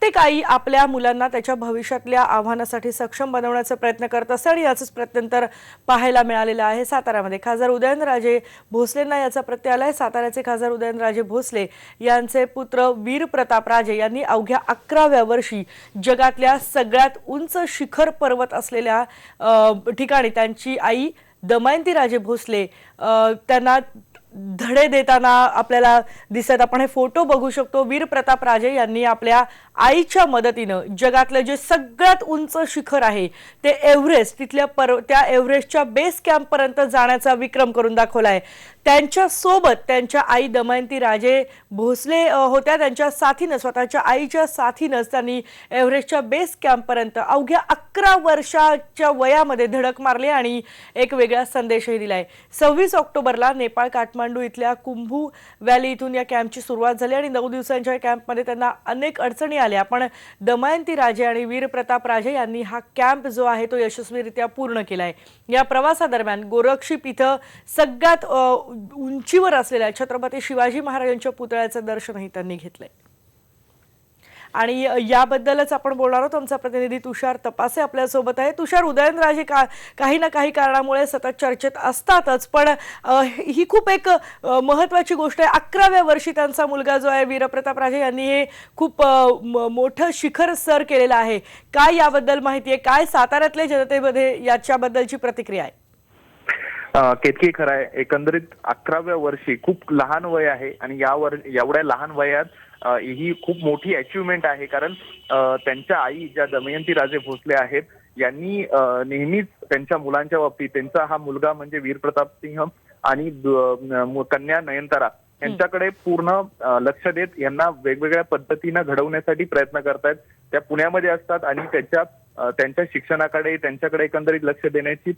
प्रत्येक आई आपल्या मुलांना त्याच्या भविष्यातल्या आव्हानासाठी सक्षम बनवण्याचा प्रयत्न करत असते आणि याचंच प्रत्यंतर पाहायला मिळालेलं आहे साताऱ्यामध्ये। खासदार उदयनराजे भोसलेंना याचा प्रत्यय आलाय। साताऱ्याचे खासदार उदयनराजे भोसले यांचे पुत्र वीर प्रताप राजे यांनी अवघ्या 11व्या वर्षी जगातल्या सगळ्यात उंच शिखर पर्वत असलेल्या ठिकाणी त्यांची आई दमयंती राजे भोसले त्यांना धडे देताना आपल्याला दिसत। आपण हे फोटो बघू शकतो। वीर प्रताप राजे यांनी आपल्या आईच्या मदतीने जगातले जे सगळ्यात उंच शिखर आहे ते एव्हरेस्ट तिथल्या त्या एव्हरेस्टच्या बेस कॅम्प पर्यंत जाण्याचा विक्रम करून दाखवलाय। त्यांच्या सोबत त्यांच्या आई दमयंती राजे भोसले होत्या। त्यांच्या साथीने स्वतःच्या आईच्या साथीनेच त्यांनी एव्हरेस्टच्या बेस कॅम्प पर्यंत अवघ्या 11 वर्षाच्या वयामध्ये धडक मारली आणि एक वेगळा संदेशही दिलाय। 26 ऑक्टोबरला नेपाळ काठमांडू इथल्या कुंभू व्हॅली इथून या कॅम्पची सुरुवात झाली आणि 9 दिवसांच्या कॅम्पमध्ये त्यांना अनेक अडचणी आल्या, पण दमयंती राजे आणि वीर प्रताप राजे यांनी हा कॅम्प जो आहे तो यशस्वीरित्या पूर्ण केलाय। या प्रवासादरम्यान गोरक्षिप इथं सगळ्यात उंचीवर असलेल्या छत्रपती शिवाजी महाराजांच्या पुतळ्याचं दर्शनही त्यांनी घेतलंय आणि याबद्दलच आपण बोलणार आहोत। आमचा प्रतिनिधी तुषार तपासे आपल्या सोबत आहे। तुषार, उदयनराजे काही ना काही कारणामुळे सतत चर्चेत असतातच, पण ही खूप एक महत्त्वाची गोष्ट आहे। 11व्या वर्षी त्यांचा मुलगा जो आहे वीरप्रताप राजे यांनी हे खूप मोठं शिखर सर केलेलं आहे। काय याबद्दल माहिती आहे? काय साताऱ्यातल्या जनतेमध्ये याच्याबद्दलची प्रतिक्रिया आहे? केतकी खरं आहे। एकंदरीत 11व्या वर्षी खूप लहान वय आहे आणि एवढ्या लहान वयात ही खूप मोठी अचिव्हमेंट आहे, कारण त्यांच्या आई ज्या दमयंती राजे भोसले आहेत यांनी नेहमीच त्यांच्या मुलांच्या बाबतीत, त्यांचा हा मुलगा म्हणजे वीरप्रताप सिंह आणि कन्या नयनतारा यांच्याकडे पूर्ण लक्ष देत यांना वेगवेगळ्या पद्धतीने घडवण्यासाठी प्रयत्न करतायत। त्या पुण्यामध्ये असतात आणि त्यांच्या शिक्षणाकडे, त्यांच्याकडे एकंदरीत लक्ष देण्याची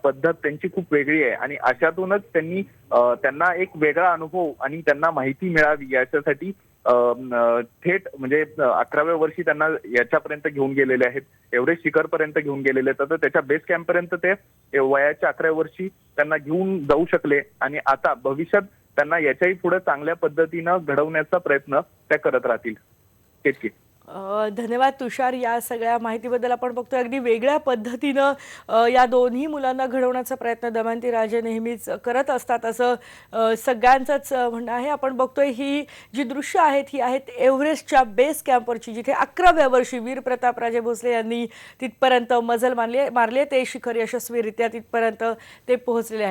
पद्धत त्यांची खूप वेगळी आहे आणि अशातूनच त्यांना एक वेगळा अनुभव आणि त्यांना माहिती मिळावी याच्यासाठी थेट म्हणजे 11व्या वर्षी त्यांना याच्यापर्यंत घेऊन गेलेले आहेत, एव्हरेस्ट शिखर पर्यंत घेऊन गेलेले आहेत। तर त्याच्या बेस कॅम्प पर्यंत ते वयाच्या 11व्या वर्षी त्यांना घेऊन जाऊ शकले आणि आता भविष्यात त्यांना याच्याही पुढे चांगल्या पद्धतीने घडवण्याचा प्रयत्न त्या करत राहतील। केतकी, धन्यवाद तुषार या सगळ्या माहितीबद्दल। आपण बघतोय अगदी वेगळ्या पद्धतीनं या दोन्ही मुलांना घडवण्याचा प्रयत्न दमयंती राजे नेहमीच करत असतात असं सगळ्यांचंच म्हणणं आहे। आपण बघतोय ही जी दृश्य आहेत ही आहेत एव्हरेस्टच्या बेस कॅम्पवरची, जिथे 11व्या वर्षी वीर प्रताप राजे भोसले यांनी तिथपर्यंत मजल मारली, ते शिखर यशस्वीरित्या तिथपर्यंत ते पोहोचलेले आहेत।